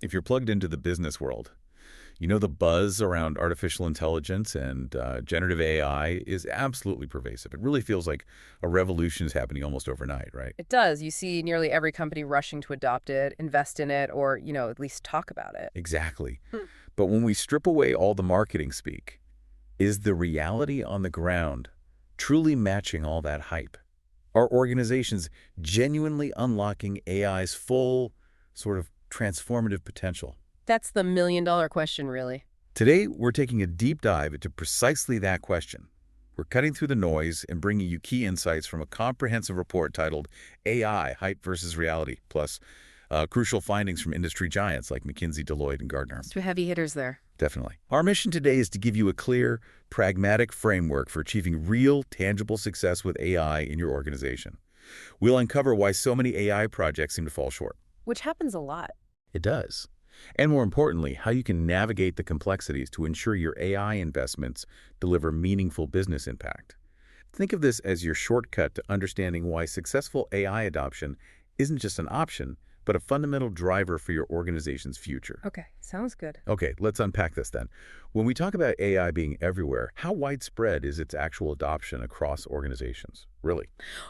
if you're plugged into the business world, you know the buzz around artificial intelligence and generative AI is absolutely pervasive. It really feels like a revolution is happening almost overnight, right? It does. You see nearly every company rushing to adopt it, invest in it, or, at least talk about it. Exactly. But when we strip away all the marketing speak, is the reality on the ground truly matching all that hype? Are organizations genuinely unlocking AI's full sort of transformative potential? That's the million-dollar question, really. Today, we're taking a deep dive into precisely that question. We're cutting through the noise and bringing you key insights from a comprehensive report titled AI, Hype versus Reality, plus crucial findings from industry giants like McKinsey, Deloitte, and Gartner. Two heavy hitters there. Definitely. Our mission today is to give you a clear, pragmatic framework for achieving real, tangible success with AI in your organization. We'll uncover why so many AI projects seem to fall short. Which happens a lot. It does. And more importantly, how you can navigate the complexities to ensure your AI investments deliver meaningful business impact. Think of this as your shortcut to understanding why successful AI adoption isn't just an option, but a fundamental driver for your organization's future. Okay, sounds good. Okay, let's unpack this then. When we talk about AI being everywhere, how widespread is its actual adoption across organizations, really?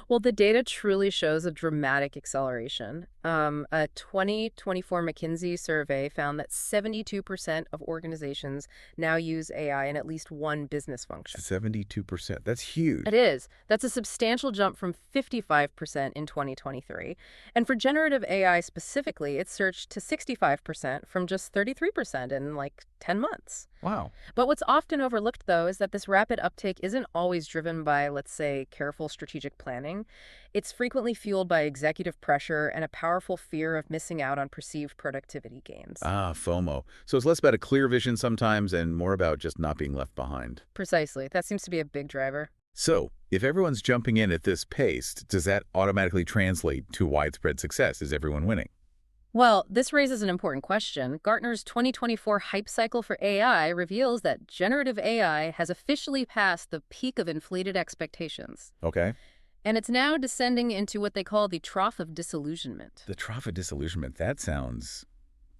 Well, the data truly shows a dramatic acceleration. A 2024 McKinsey survey found that 72% of organizations now use AI in at least one business function. 72%. That's huge. It is. That's a substantial jump from 55% in 2023. And for generative AI specifically, it surged to 65% from just 33% in like 10 months. Wow. But what's often overlooked, though, is that this rapid uptake isn't always driven by, let's say, careful strategic planning. It's frequently fueled by executive pressure and a powerful fear of missing out on perceived productivity gains. FOMO. So it's less about a clear vision sometimes and more about just not being left behind. Precisely. That seems to be a big driver. So, if everyone's jumping in at this pace, does that automatically translate to widespread success? Is everyone winning? Well, this raises an important question. Gartner's 2024 hype cycle for AI reveals that generative AI has officially passed the peak of inflated expectations. Okay. And it's now descending into what they call the trough of disillusionment. The trough of disillusionment, that sounds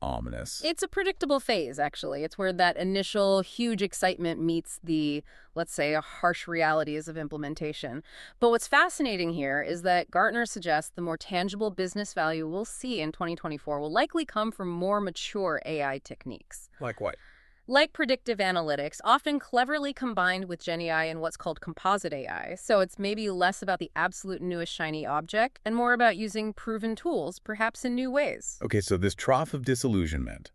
ominous. It's a predictable phase, actually. It's where that initial huge excitement meets the, let's say, harsh realities of implementation. But what's fascinating here is that Gartner suggests the more tangible business value we'll see in 2024 will likely come from more mature AI techniques. Like what? Like predictive analytics, often cleverly combined with GenAI and what's called composite AI. So it's maybe less about the absolute newest shiny object and more about using proven tools, perhaps in new ways. Okay, so this trough of disillusionment,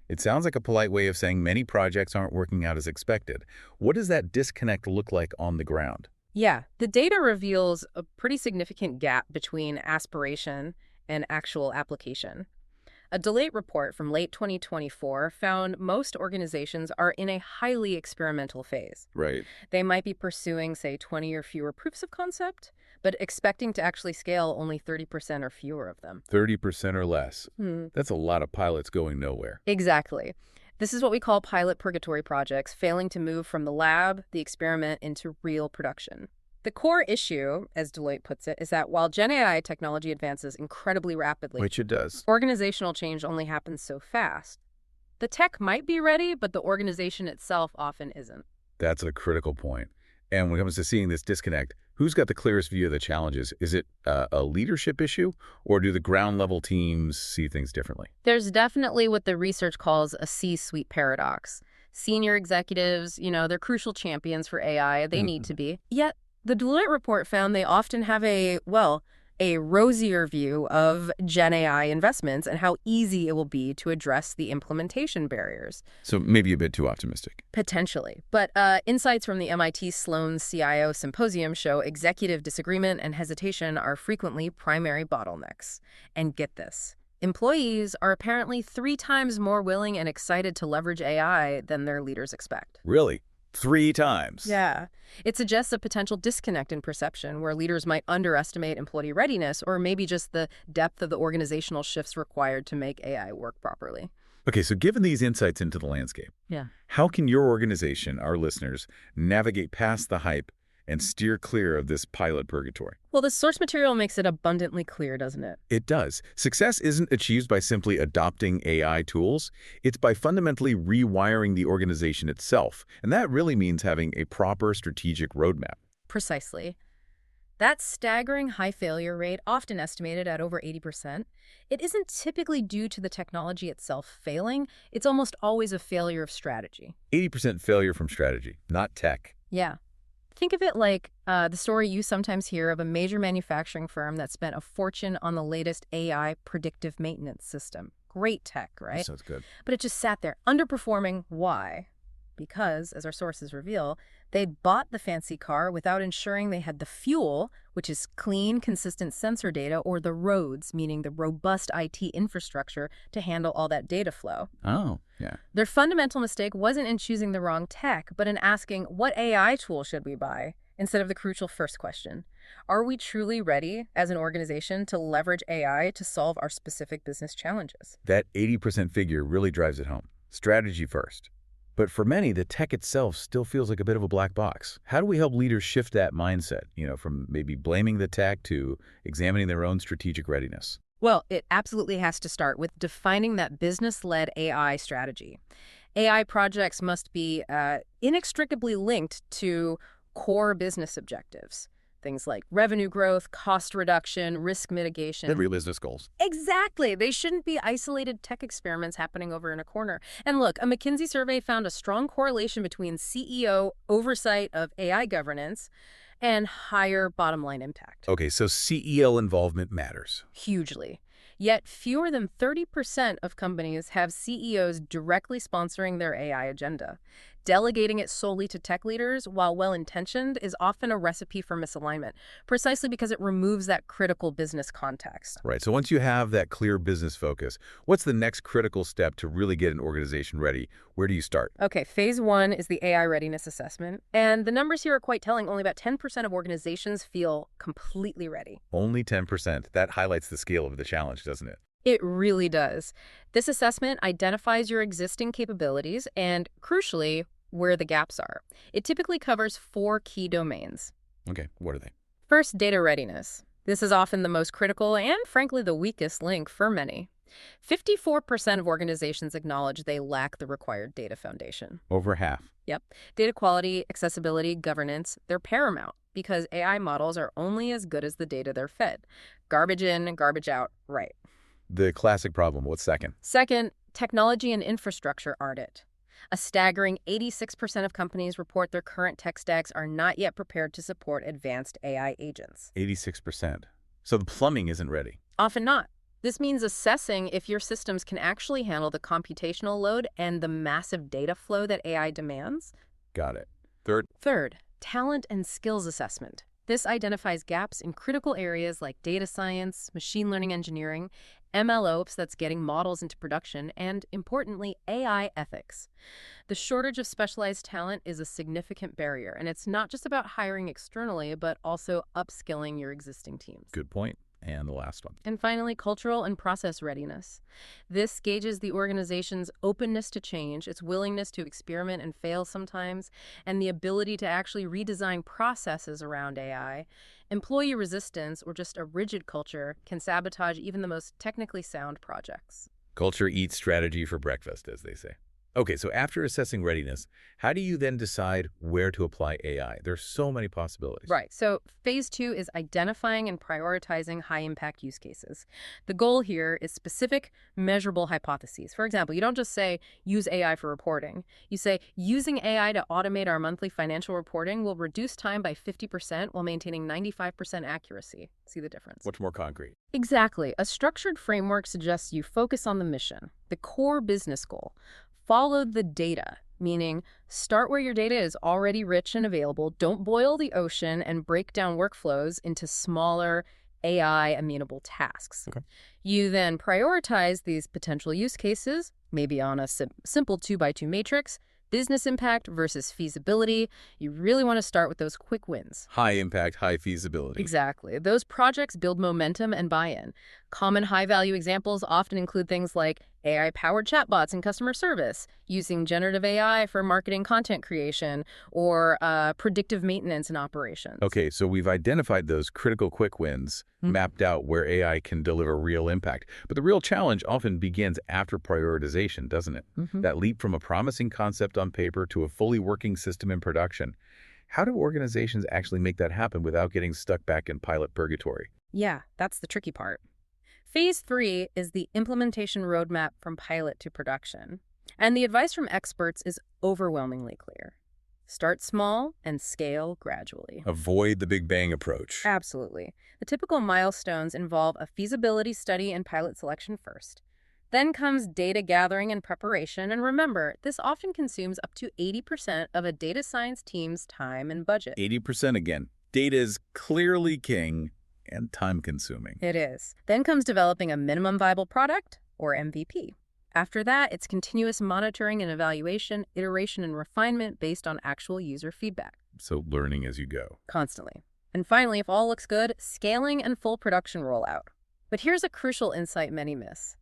it sounds like a polite way of saying many projects aren't working out as expected. What does that disconnect look like on the ground? Yeah, the data reveals a pretty significant gap between aspiration and actual application. A Deloitte report from late 2024 found most organizations are in a highly experimental phase. Right. They might be pursuing, say, 20 or fewer proofs of concept, but expecting to actually scale only 30% or fewer of them. 30% or less. That's a lot of pilots going nowhere. Exactly. This is what we call pilot purgatory projects, failing to move from the lab, the experiment, into real production. The core issue, as Deloitte puts it, is that while GenAI technology advances incredibly rapidly, Which it does. organizational change only happens so fast. The tech might be ready, but the organization itself often isn't. That's a critical point. And when it comes to seeing this disconnect, who's got the clearest view of the challenges? Is it a leadership issue, or do the ground-level teams see things differently? There's definitely what the research calls a C-suite paradox. Senior executives, they're crucial champions for AI. They need to be. Yet, the Deloitte report found they often have a rosier view of Gen AI investments and how easy it will be to address the implementation barriers. So maybe a bit too optimistic. Potentially. But insights from the MIT Sloan CIO Symposium show executive disagreement and hesitation are frequently primary bottlenecks. And get this. Employees are apparently 3 times more willing and excited to leverage AI than their leaders expect. Really? 3 times? Yeah. It suggests a potential disconnect in perception where leaders might underestimate employee readiness or maybe just the depth of the organizational shifts required to make AI work properly. Okay, so given these insights into the landscape, Yeah. how can your organization, our listeners, navigate past the hype and steer clear of this pilot purgatory. Well, the source material makes it abundantly clear, doesn't it? It does. Success isn't achieved by simply adopting AI tools. It's by fundamentally rewiring the organization itself. And that really means having a proper strategic roadmap. Precisely. That staggering high failure rate, often estimated at over 80%, it isn't typically due to the technology itself failing. It's almost always a failure of strategy. 80% failure from strategy, not tech. Yeah. Think of it like the story you sometimes hear of a major manufacturing firm that spent a fortune on the latest AI predictive maintenance system. Great tech, right? That sounds good. But it just sat there, underperforming. Why? Because, as our sources reveal, they bought the fancy car without ensuring they had the fuel, which is clean, consistent sensor data, or the roads, meaning the robust IT infrastructure to handle all that data flow. Oh, yeah. Their fundamental mistake wasn't in choosing the wrong tech, but in asking, what AI tool should we buy? Instead of the crucial first question. Are we truly ready as an organization to leverage AI to solve our specific business challenges? That 80% figure really drives it home. Strategy first. But for many, the tech itself still feels like a bit of a black box. How do we help leaders shift that mindset, from maybe blaming the tech to examining their own strategic readiness? Well, it absolutely has to start with defining that business-led AI strategy. AI projects must be inextricably linked to core business objectives. Things like revenue growth, cost reduction, risk mitigation. The real business goals. Exactly. They shouldn't be isolated tech experiments happening over in a corner. And look, a McKinsey survey found a strong correlation between CEO oversight of AI governance and higher bottom line impact. Okay, so CEO involvement matters. Hugely. Yet fewer than 30% of companies have CEOs directly sponsoring their AI agenda. Delegating it solely to tech leaders, while well-intentioned, is often a recipe for misalignment, precisely because it removes that critical business context. Right, so once you have that clear business focus, what's the next critical step to really get an organization ready? Where do you start? Okay, phase one is the AI readiness assessment. And the numbers here are quite telling. Only about 10% of organizations feel completely ready. Only 10%. That highlights the scale of the challenge, doesn't it? It really does. This assessment identifies your existing capabilities and, crucially, where the gaps are. It typically covers 4 key domains. Okay, what are they? First, data readiness. This is often the most critical and, frankly, the weakest link for many. 54% of organizations acknowledge they lack the required data foundation. Over half. Yep. Data quality, accessibility, governance, they're paramount because AI models are only as good as the data they're fed. Garbage in, garbage out, right. The classic problem. What's second? Second, technology and infrastructure aren't it. A staggering 86% of companies report their current tech stacks are not yet prepared to support advanced AI agents. 86%. So the plumbing isn't ready. Often not. This means assessing if your systems can actually handle the computational load and the massive data flow that AI demands. Got it. Third, talent and skills assessment. This identifies gaps in critical areas like data science, machine learning engineering, MLOps that's getting models into production, and, importantly, AI ethics. The shortage of specialized talent is a significant barrier, and it's not just about hiring externally, but also upskilling your existing teams. Good point. And the last one. And finally, cultural and process readiness. This gauges the organization's openness to change, its willingness to experiment and fail sometimes, and the ability to actually redesign processes around AI. Employee resistance, or just a rigid culture, can sabotage even the most technically sound projects. Culture eats strategy for breakfast, as they say. Okay, so after assessing readiness, how do you then decide where to apply AI? There's so many possibilities. Right. So phase 2 is identifying and prioritizing high-impact use cases. The goal here is specific, measurable hypotheses. For example, you don't just say, use AI for reporting. You say, using AI to automate our monthly financial reporting will reduce time by 50% while maintaining 95% accuracy. See the difference? What's more concrete? Exactly. A structured framework suggests you focus on the mission, the core business goal. Follow the data, meaning start where your data is already rich and available. Don't boil the ocean and break down workflows into smaller AI-amenable tasks. Okay. You then prioritize these potential use cases, maybe on a simple 2x2 matrix, business impact versus feasibility. You really want to start with those quick wins. High impact, high feasibility. Exactly. Those projects build momentum and buy-in. Common high-value examples often include things like AI-powered chatbots in customer service, using generative AI for marketing content creation, or predictive maintenance in operations. Okay, so we've identified those critical quick wins, mapped out where AI can deliver real impact. But the real challenge often begins after prioritization, doesn't it? That leap from a promising concept on paper to a fully working system in production. How do organizations actually make that happen without getting stuck back in pilot purgatory? Yeah, that's the tricky part. Phase 3 is the implementation roadmap from pilot to production. And the advice from experts is overwhelmingly clear. Start small and scale gradually. Avoid the Big Bang approach. Absolutely. The typical milestones involve a feasibility study and pilot selection first. Then comes data gathering and preparation, and remember, this often consumes up to 80% of a data science team's time and budget. 80% again. Data is clearly king and time-consuming. It is. Then comes developing a minimum viable product, or MVP. After that, it's continuous monitoring and evaluation, iteration and refinement based on actual user feedback. So learning as you go. Constantly. And finally, if all looks good, scaling and full production rollout. But here's a crucial insight many miss.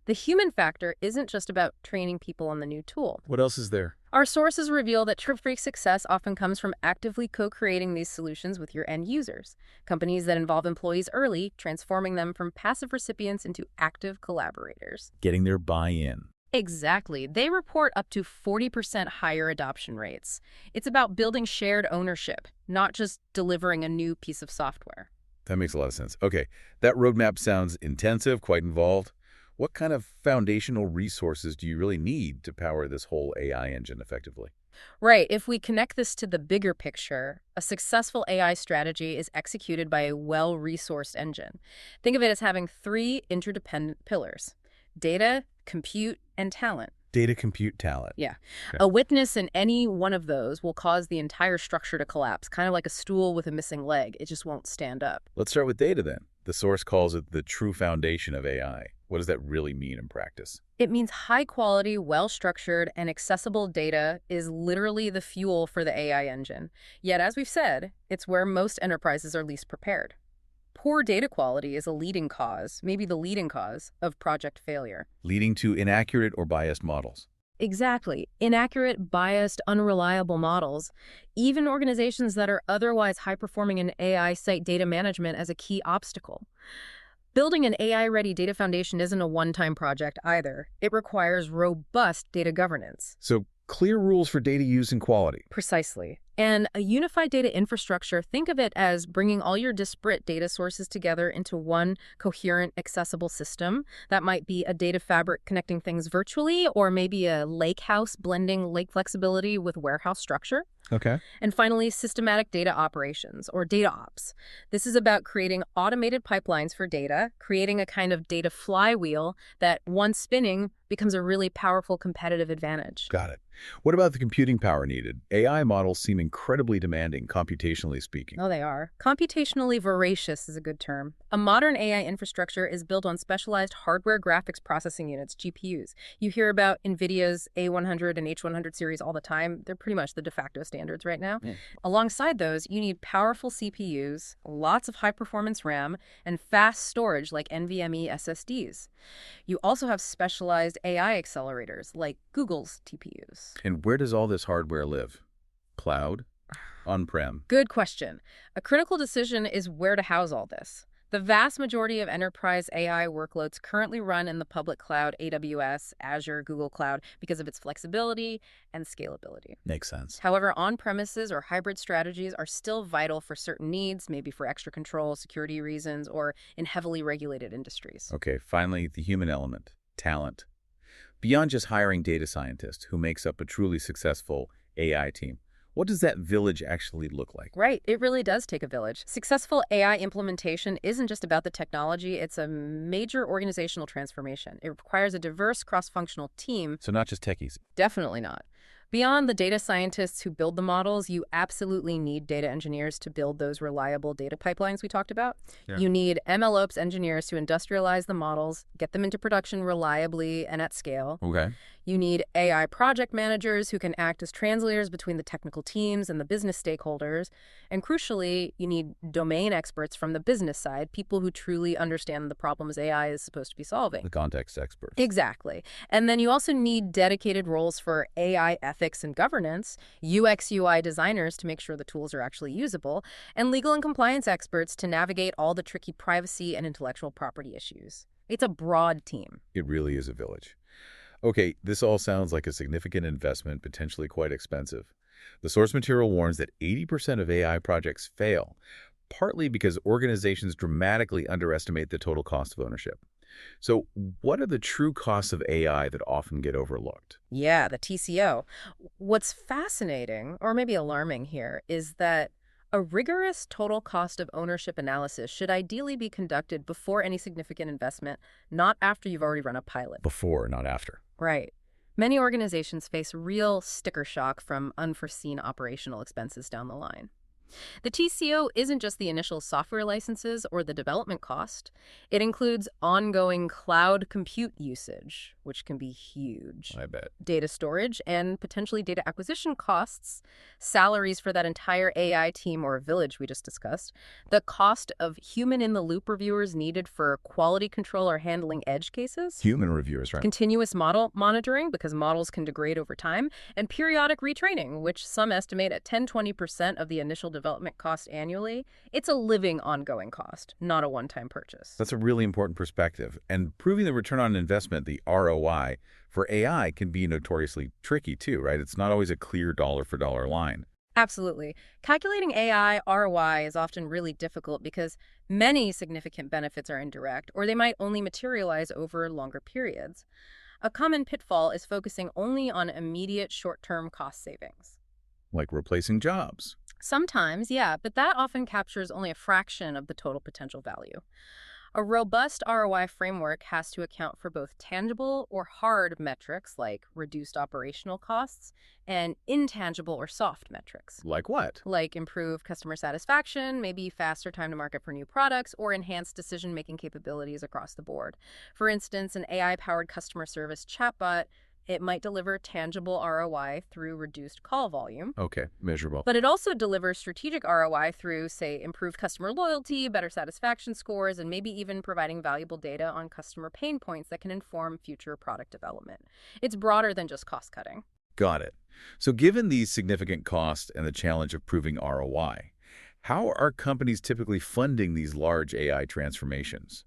The human factor isn't just about training people on the new tool. What else is there? Our sources reveal that trip-free success often comes from actively co-creating these solutions with your end users. Companies that involve employees early, transforming them from passive recipients into active collaborators. Getting their buy-in. Exactly. They report up to 40% higher adoption rates. It's about building shared ownership, not just delivering a new piece of software. That makes a lot of sense. Okay, that roadmap sounds intensive, quite involved. What kind of foundational resources do you really need to power this whole AI engine effectively? Right. If we connect this to the bigger picture, a successful AI strategy is executed by a well-resourced engine. Think of it as having 3 interdependent pillars: data, compute, and talent. Data, compute, talent. Yeah. Okay. A weakness in any one of those will cause the entire structure to collapse, kind of like a stool with a missing leg. It just won't stand up. Let's start with data then. The source calls it the true foundation of AI. What does that really mean in practice? It means high-quality, well-structured, and accessible data is literally the fuel for the AI engine. Yet, as we've said, it's where most enterprises are least prepared. Poor data quality is a leading cause, maybe the leading cause, of project failure. Leading to inaccurate or biased models. Exactly. Inaccurate, biased, unreliable models. Even organizations that are otherwise high-performing in AI cite data management as a key obstacle. Building an AI-ready data foundation isn't a one-time project either. It requires robust data governance. So clear rules for data use and quality. Precisely. And a unified data infrastructure, think of it as bringing all your disparate data sources together into one coherent, accessible system. That might be a data fabric connecting things virtually, or maybe a lake house blending lake flexibility with warehouse structure. Okay. And finally, systematic data operations, or data ops. This is about creating automated pipelines for data, creating a kind of data flywheel that, once spinning, becomes a really powerful competitive advantage. Got it. What about the computing power needed? AI models seem incredibly demanding, computationally speaking. Oh, they are. Computationally voracious is a good term. A modern AI infrastructure is built on specialized hardware graphics processing units, GPUs. You hear about NVIDIA's A100 and H100 series all the time. They're pretty much the de facto standards right now. Yeah. Alongside those, you need powerful CPUs, lots of high-performance RAM, and fast storage like NVMe SSDs. You also have specialized AI accelerators like Google's TPUs. And where does all this hardware live? Cloud? On-prem? Good question. A critical decision is where to house all this. The vast majority of enterprise AI workloads currently run in the public cloud, AWS, Azure, Google Cloud, because of its flexibility and scalability. Makes sense. However, on-premises or hybrid strategies are still vital for certain needs, maybe for extra control, security reasons, or in heavily regulated industries. Okay, finally, the human element, talent. Beyond just hiring data scientists, who makes up a truly successful AI team, what does that village actually look like? Right. It really does take a village. Successful AI implementation isn't just about the technology. It's a major organizational transformation. It requires a diverse cross-functional team. So not just techies. Definitely not. Beyond the data scientists who build the models, you absolutely need data engineers to build those reliable data pipelines we talked about. Yeah. You need MLOps engineers to industrialize the models, get them into production reliably and at scale. Okay. You need AI project managers who can act as translators between the technical teams and the business stakeholders. And crucially, you need domain experts from the business side, people who truly understand the problems AI is supposed to be solving. The context experts. Exactly. And then you also need dedicated roles for AI ethics and governance, UX UI designers to make sure the tools are actually usable, and legal and compliance experts to navigate all the tricky privacy and intellectual property issues. It's a broad team. It really is a village. Okay, this all sounds like a significant investment, potentially quite expensive. The source material warns that 80% of AI projects fail, partly because organizations dramatically underestimate the total cost of ownership. So what are the true costs of AI that often get overlooked? Yeah, the TCO. What's fascinating, or maybe alarming here, is that a rigorous total cost of ownership analysis should ideally be conducted before any significant investment, not after you've already run a pilot. Before, not after. Right. Many organizations face real sticker shock from unforeseen operational expenses down the line. The TCO isn't just the initial software licenses or the development cost. It includes ongoing cloud compute usage, which can be huge, I bet. data storage, and potentially data acquisition costs, salaries for that entire AI team or village we just discussed, the cost of human-in-the-loop reviewers needed for quality control or handling edge cases, Human reviewers, right? continuous model monitoring because models can degrade over time, and periodic retraining, which some estimate at 10–20% of the initial development cost annually. It's a living, ongoing cost, not a one-time purchase. That's a really important perspective. And proving the return on investment, the ROI, for AI can be notoriously tricky too, right? It's not always a clear dollar-for-dollar line. Absolutely. Calculating AI ROI is often really difficult because many significant benefits are indirect, or they might only materialize over longer periods. A common pitfall is focusing only on immediate short-term cost savings. Like replacing jobs. Sometimes, yeah, but that often captures only a fraction of the total potential value. A robust ROI framework has to account for both tangible or hard metrics like reduced operational costs and intangible or soft metrics Like what? like improved customer satisfaction, maybe faster time to market for new products, or enhanced decision-making capabilities across the board. For instance, an AI-powered customer service chatbot, it might deliver tangible ROI through reduced call volume, Okay, measurable. but it also delivers strategic ROI through, say, improved customer loyalty, better satisfaction scores, and maybe even providing valuable data on customer pain points that can inform future product development. It's broader than just cost cutting. Got it. So given these significant costs and the challenge of proving ROI, how are companies typically funding these large AI transformations?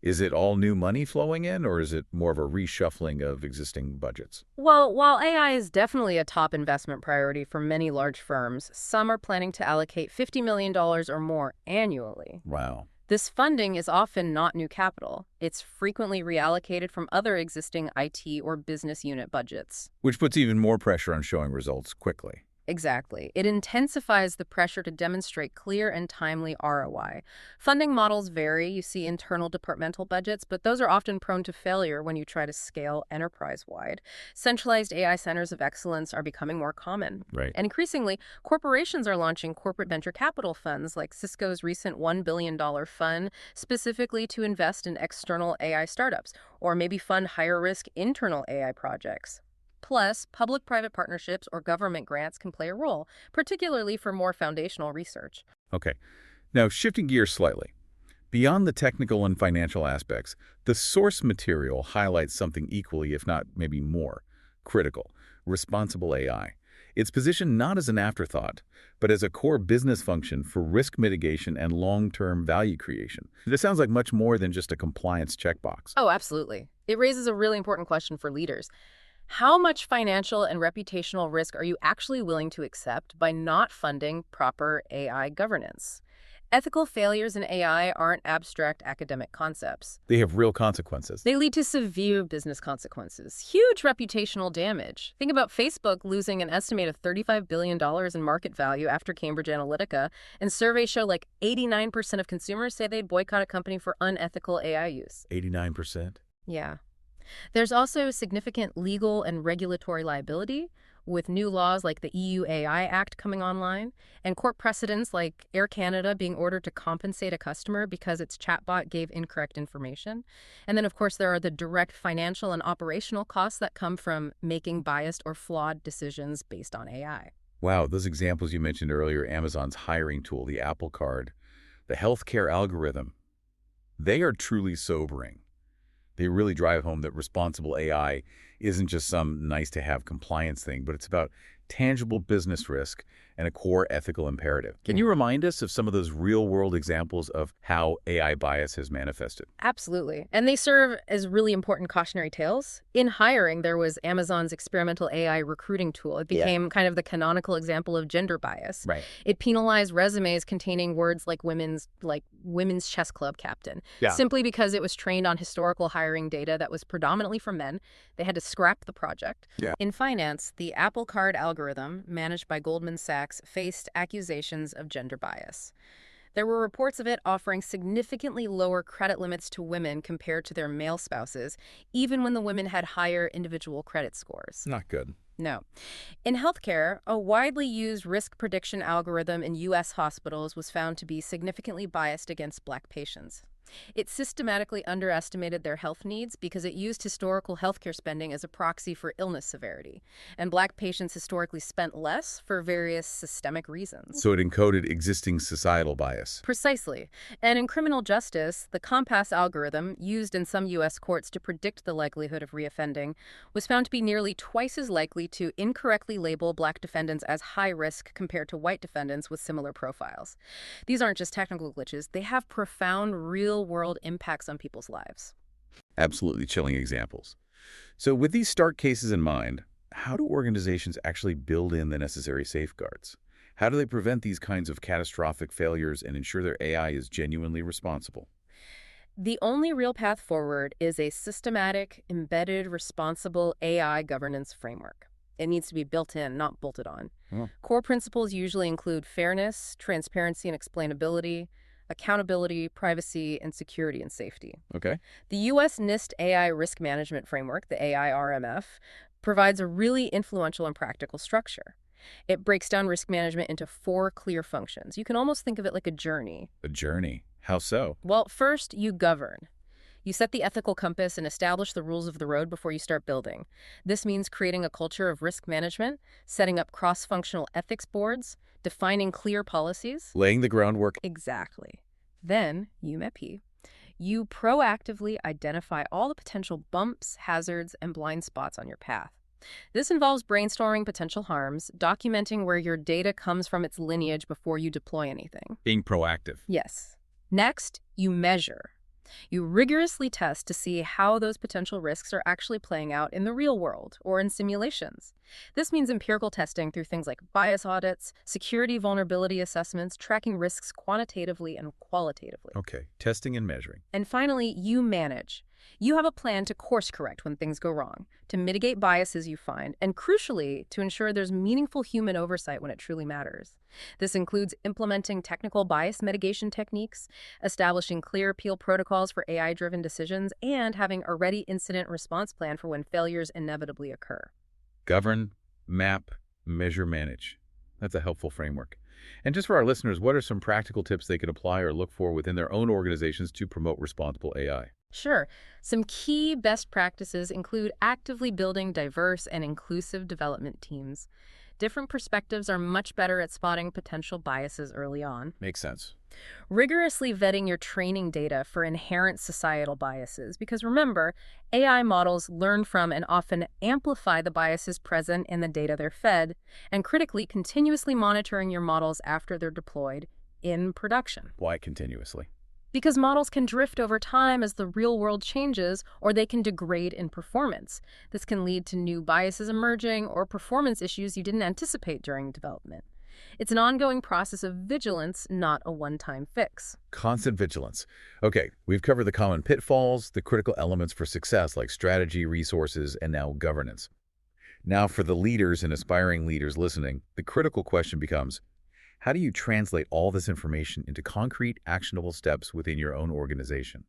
Is it all new money flowing in, or is it more of a reshuffling of existing budgets? Well, while AI is definitely a top investment priority for many large firms, some are planning to allocate $50 million or more annually. Wow. This funding is often not new capital. It's frequently reallocated from other existing IT or business unit budgets. Which puts even more pressure on showing results quickly. Exactly. It intensifies the pressure to demonstrate clear and timely ROI. Funding models vary. You see internal departmental budgets, but those are often prone to failure when you try to scale enterprise-wide. Centralized AI centers of excellence are becoming more common. Right. And increasingly, corporations are launching corporate venture capital funds like Cisco's recent $1 billion fund specifically to invest in external AI startups, or maybe fund higher-risk internal AI projects. Plus, public-private partnerships or government grants can play a role, particularly for more foundational research. Okay. Now, shifting gears slightly. Beyond the technical and financial aspects, the source material highlights something equally, if not maybe more, critical: responsible AI. It's positioned not as an afterthought, but as a core business function for risk mitigation and long-term value creation. This sounds like much more than just a compliance checkbox. Oh, absolutely. It raises a really important question for leaders. How much financial and reputational risk are you actually willing to accept by not funding proper AI governance? Ethical failures in AI aren't abstract academic concepts. They have real consequences. They lead to severe business consequences, huge reputational damage. Think about Facebook losing an estimated $35 billion in market value after Cambridge Analytica, and surveys show like 89% of consumers say they'd boycott a company for unethical AI use. 89%? Yeah. There's also significant legal and regulatory liability. with new laws like the EU AI Act coming online, and court precedents like Air Canada being ordered to compensate a customer because its chatbot gave incorrect information. And then, of course, there are the direct financial and operational costs that come from making biased or flawed decisions based on AI. Wow, those examples you mentioned earlier, Amazon's hiring tool, the Apple Card, the healthcare algorithm, they are truly sobering. They really drive home that responsible AI isn't just some nice-to-have compliance thing, but it's about tangible business risk and a core ethical imperative. Can you remind us of some of those real-world examples of how AI bias has manifested? Absolutely. And they serve as really important cautionary tales. In hiring, there was Amazon's experimental AI recruiting tool. It became kind of the canonical example of gender bias. Right. It penalized resumes containing words like women's chess club captain, simply because it was trained on historical hiring data that was predominantly for men. They had to scrap the project. In finance, the Apple Card algorithm, managed by Goldman Sachs, faced accusations of gender bias. There were reports of it offering significantly lower credit limits to women compared to their male spouses, even when the women had higher individual credit scores. Not good. No. In healthcare, a widely used risk prediction algorithm in U.S. hospitals was found to be significantly biased against Black patients. It systematically underestimated their health needs because it used historical healthcare spending as a proxy for illness severity. And Black patients historically spent less for various systemic reasons. So it encoded existing societal bias. Precisely. And in criminal justice, the Compass algorithm, used in some U.S. courts to predict the likelihood of reoffending, was found to be nearly twice as likely to incorrectly label Black defendants as high risk compared to white defendants with similar profiles. These aren't just technical glitches. They have profound real-world impacts on people's lives. Absolutely chilling examples. So with these stark cases in mind, how do organizations actually build in the necessary safeguards? How do they prevent these kinds of catastrophic failures and ensure their AI is genuinely responsible? The only real path forward is a systematic, embedded, responsible AI governance framework. It needs to be built in, not bolted on. Core principles usually include fairness, transparency and explainability, accountability, privacy, and security and safety. Okay. The U.S. NIST AI Risk Management Framework, the AIRMF, provides a really influential and practical structure. It breaks down risk management into 4 clear functions. You can almost think of it like a journey. A journey? How so? Well, first, you govern. You set the ethical compass and establish the rules of the road before you start building. This means creating a culture of risk management, setting up cross-functional ethics boards, defining clear policies. Laying the groundwork. Exactly. Then, you proactively identify all the potential bumps, hazards, and blind spots on your path. This involves brainstorming potential harms, documenting where your data comes from its lineage before you deploy anything. Being proactive. Yes. Next, you measure. You rigorously test to see how those potential risks are actually playing out in the real world or in simulations. This means empirical testing through things like bias audits, security vulnerability assessments, tracking risks quantitatively and qualitatively. Okay, testing and measuring. And finally, you manage. You have a plan to course correct when things go wrong, to mitigate biases you find, and crucially, to ensure there's meaningful human oversight when it truly matters. This includes implementing technical bias mitigation techniques, establishing clear appeal protocols for AI-driven decisions, and having a ready incident response plan for when failures inevitably occur. Govern, map, measure, manage. That's a helpful framework. And just for our listeners, what are some practical tips they could apply or look for within their own organizations to promote responsible AI? Sure. Some key best practices include actively building diverse and inclusive development teams. Different perspectives are much better at spotting potential biases early on. Makes sense. Rigorously vetting your training data for inherent societal biases, because remember, AI models learn from and often amplify the biases present in the data they're fed, and critically, continuously monitoring your models after they're deployed in production. Why continuously? Because models can drift over time as the real world changes, or they can degrade in performance. This can lead to new biases emerging or performance issues you didn't anticipate during development. It's an ongoing process of vigilance, not a one-time fix. Constant vigilance. Okay, we've covered the common pitfalls, the critical elements for success like strategy, resources, and now governance. Now for the leaders and aspiring leaders listening, the critical question becomes, how do you translate all this information into concrete, actionable steps within your own organization?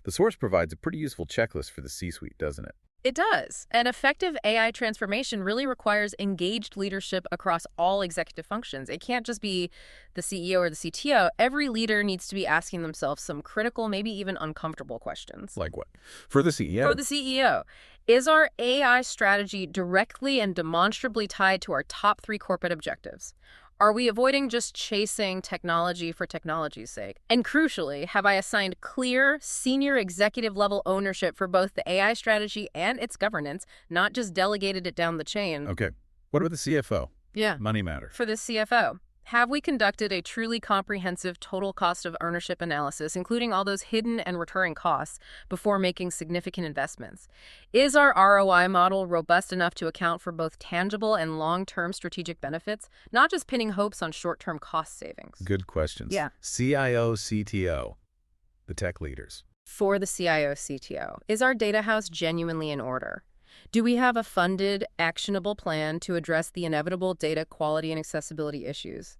The source provides a pretty useful checklist for the C-suite, doesn't it? It does. An effective AI transformation really requires engaged leadership across all executive functions. It can't just be the CEO or the CTO. Every leader needs to be asking themselves some critical, maybe even uncomfortable questions. Like what? For the For CEO. the CEO, is our AI strategy directly and demonstrably tied to our top three corporate objectives? Are we avoiding just chasing technology for technology's sake? And crucially, have I assigned clear, senior executive level ownership for both the AI strategy and its governance, not just delegated it down the chain? Okay. What about the CFO? Yeah. Money matter. For the CFO, have we conducted a truly comprehensive total cost of ownership analysis, including all those hidden and recurring costs, before making significant investments? Is our ROI model robust enough to account for both tangible and long-term strategic benefits, not just pinning hopes on short-term cost savings? Good questions. Yeah. CIO, CTO, the tech leaders. For the CIO CTO, is our data house genuinely in order? Do we have a funded, actionable plan to address the inevitable data quality and accessibility issues?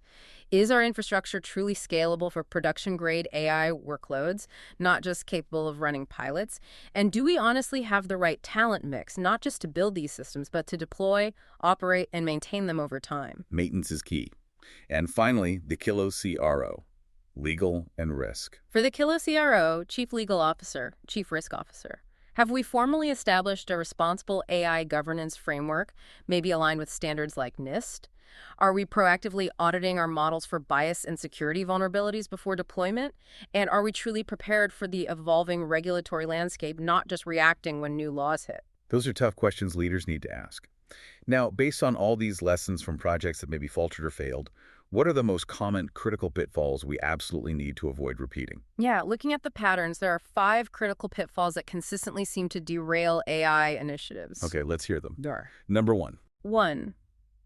Is our infrastructure truly scalable for production-grade AI workloads, not just capable of running pilots? And do we honestly have the right talent mix, not just to build these systems, but to deploy, operate, and maintain them over time? Maintenance is key. And finally, the Kilo CRO, legal and risk. For the Kilo CRO, Chief Legal Officer, Chief Risk Officer, have we formally established a responsible AI governance framework, maybe aligned with standards like NIST? Are we proactively auditing our models for bias and security vulnerabilities before deployment? And are we truly prepared for the evolving regulatory landscape, not just reacting when new laws hit? Those are tough questions leaders need to ask. Now, based on all these lessons from projects that maybe faltered or failed, what are the most common critical pitfalls we absolutely need to avoid repeating? Yeah, looking at the patterns, there are 5 critical pitfalls that consistently seem to derail AI initiatives. Okay, let's hear them. There. Number 1. 1.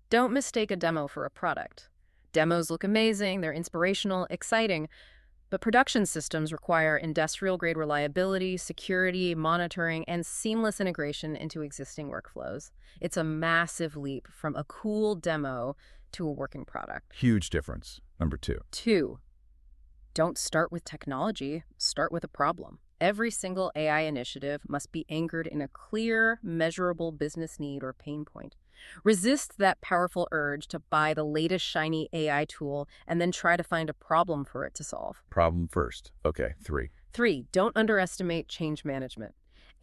Don't mistake a demo for a product. Demos look amazing, they're inspirational, exciting, but production systems require industrial-grade reliability, security, monitoring, and seamless integration into existing workflows. It's a massive leap from a cool demo to a working product. Huge difference. Number 2. 2. Don't start with technology, start with a problem. Every single AI initiative must be anchored in a clear, measurable business need or pain point. Resist that powerful urge to buy the latest shiny AI tool and then try to find a problem for it to solve. Problem first. Okay, 3. 3. Don't underestimate change management.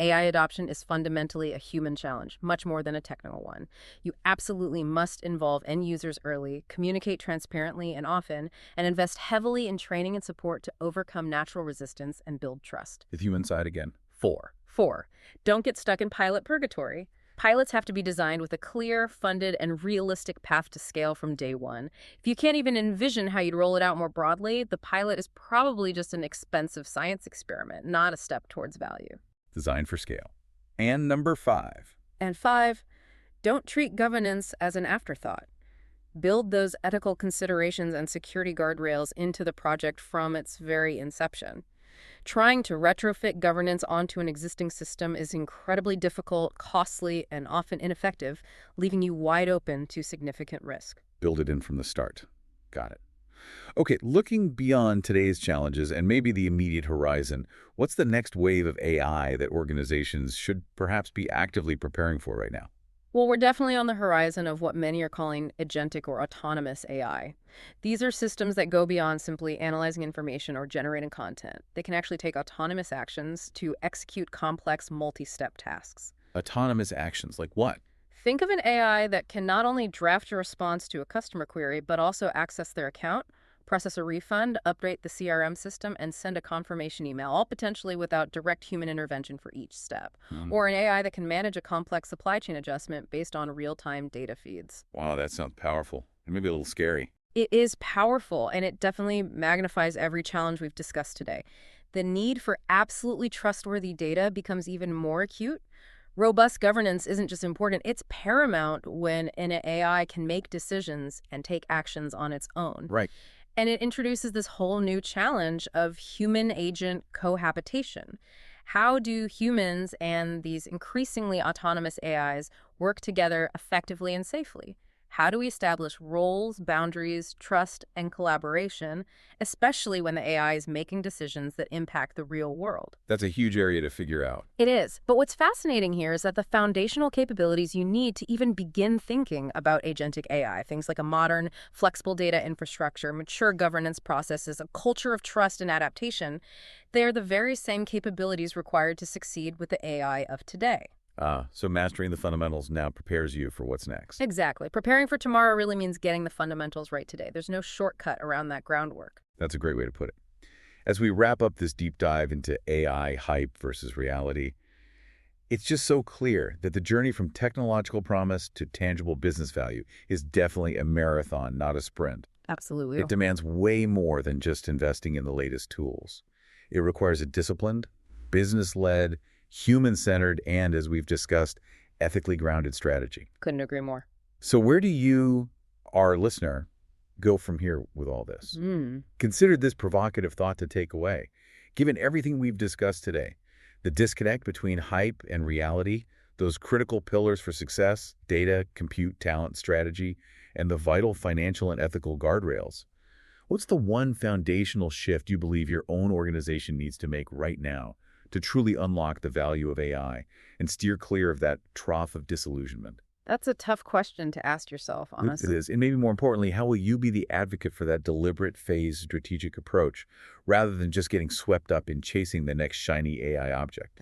AI adoption is fundamentally a human challenge, much more than a technical one. You absolutely must involve end users early, communicate transparently and often, and invest heavily in training and support to overcome natural resistance and build trust. The human side again. 4. 4. Don't get stuck in pilot purgatory. Pilots have to be designed with a clear, funded, and realistic path to scale from day one. If you can't even envision how you'd roll it out more broadly, the pilot is probably just an expensive science experiment, not a step towards value. Designed for scale. And number 5. And 5, don't treat governance as an afterthought. Build those ethical considerations and security guardrails into the project from its very inception. Trying to retrofit governance onto an existing system is incredibly difficult, costly, and often ineffective, leaving you wide open to significant risk. Build it in from the start. Got it. Okay, looking beyond today's challenges and maybe the immediate horizon, what's the next wave of AI that organizations should perhaps be actively preparing for right now? Well, we're definitely on the horizon of what many are calling agentic or autonomous AI. These are systems that go beyond simply analyzing information or generating content. They can actually take autonomous actions to execute complex multi-step tasks. Autonomous actions, like what? Think of an AI that can not only draft a response to a customer query, but also access their account, process a refund, update the CRM system, and send a confirmation email, all potentially without direct human intervention for each step. Or an AI that can manage a complex supply chain adjustment based on real-time data feeds. Wow, that sounds powerful and maybe a little scary. It is powerful, and it definitely magnifies every challenge we've discussed today. The need for absolutely trustworthy data becomes even more acute. Robust governance isn't just important, it's paramount when an AI can make decisions and take actions on its own. Right. And it introduces this whole new challenge of human-agent cohabitation. How do humans and these increasingly autonomous AIs work together effectively and safely? How do we establish roles, boundaries, trust, and collaboration, especially when the AI is making decisions that impact the real world? That's a huge area to figure out. It is. But what's fascinating here is that the foundational capabilities you need to even begin thinking about agentic AI, things like a modern, flexible data infrastructure, mature governance processes, a culture of trust and adaptation, they're the very same capabilities required to succeed with the AI of today. So mastering the fundamentals now prepares you for what's next. Exactly. Preparing for tomorrow really means getting the fundamentals right today. There's no shortcut around that groundwork. That's a great way to put it. As we wrap up this deep dive into AI hype versus reality, it's just so clear that the journey from technological promise to tangible business value is definitely a marathon, not a sprint. Absolutely. It demands way more than just investing in the latest tools. It requires a disciplined, business-led, human-centered, and, as we've discussed, ethically grounded strategy. Couldn't agree more. So where do you, our listener, go from here with all this? Consider this provocative thought to take away. Given everything we've discussed today, the disconnect between hype and reality, those critical pillars for success, data, compute, talent, strategy, and the vital financial and ethical guardrails, what's the one foundational shift you believe your own organization needs to make right now to truly unlock the value of AI and steer clear of that trough of disillusionment? That's a tough question to ask yourself, honestly. It is. And maybe more importantly, how will you be the advocate for that deliberate, phased, strategic approach rather than just getting swept up in chasing the next shiny AI object?